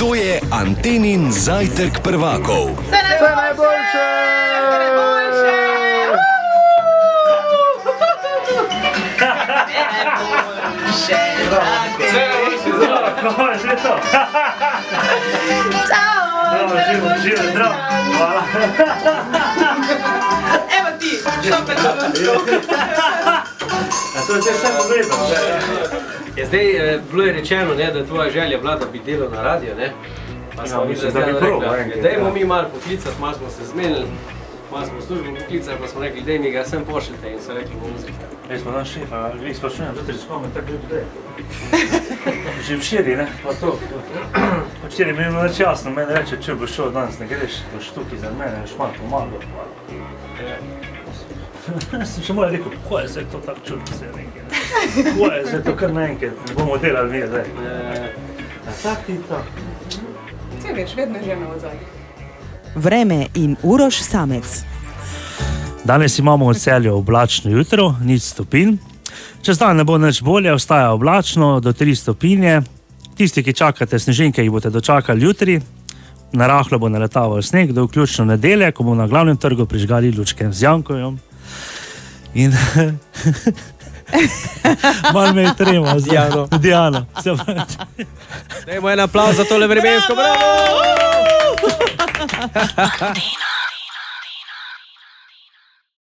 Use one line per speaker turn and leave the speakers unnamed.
To je Antenin zajtrk prvakov.
Vse najboljše!
Že to.
Čau!
Živo, zdrav. Hvala.
Evo ti, šopet balončkov.
A to je vse pogledal.
Zdaj, bilo je rečeno, da je tvoja želja bila, da bi delal na radio, ne? Pa smo
mislim, da bi probal.
dajmo mi malo poklicati, malo smo se zmenili, malo smo v službo poklicali, pa smo rekli, daj mi ga sem pošljite in so rekli, bomo zrihali.
Jaz smo dan šefa, vi sprašujem, jutri s kome tako ljudi. Že včeraj, ne, pa to. Včeraj mi je bilo jasno, meni reče, če boš šel danes, ne greš, boš tukaj za mene, boš malo pomagal. Sem še malo rekel, ko je zdaj to tako čudno se nekaj, ne? Ko je zdaj to kar naenkrat, ne bomo delali mi zdaj. A tak ti to.
Vse veš, vedno je žena vzaj.
Vreme in Uroš Samec.
Danes imamo v Celju oblačno jutro, 0 stopinj. Čez dan ne bo nič bolje, ostaja oblačno do 3 stopinje. Tisti, ki čakate snežinke, jih boste dočakali jutri. Narahlo bo naletaval sneg do vključno nedelje, ko bomo na glavnem trgu prižgali lučke z Jankojem. In malo me je trema za Diano.
Dajmo en aplavz za tole vremensko, bravo!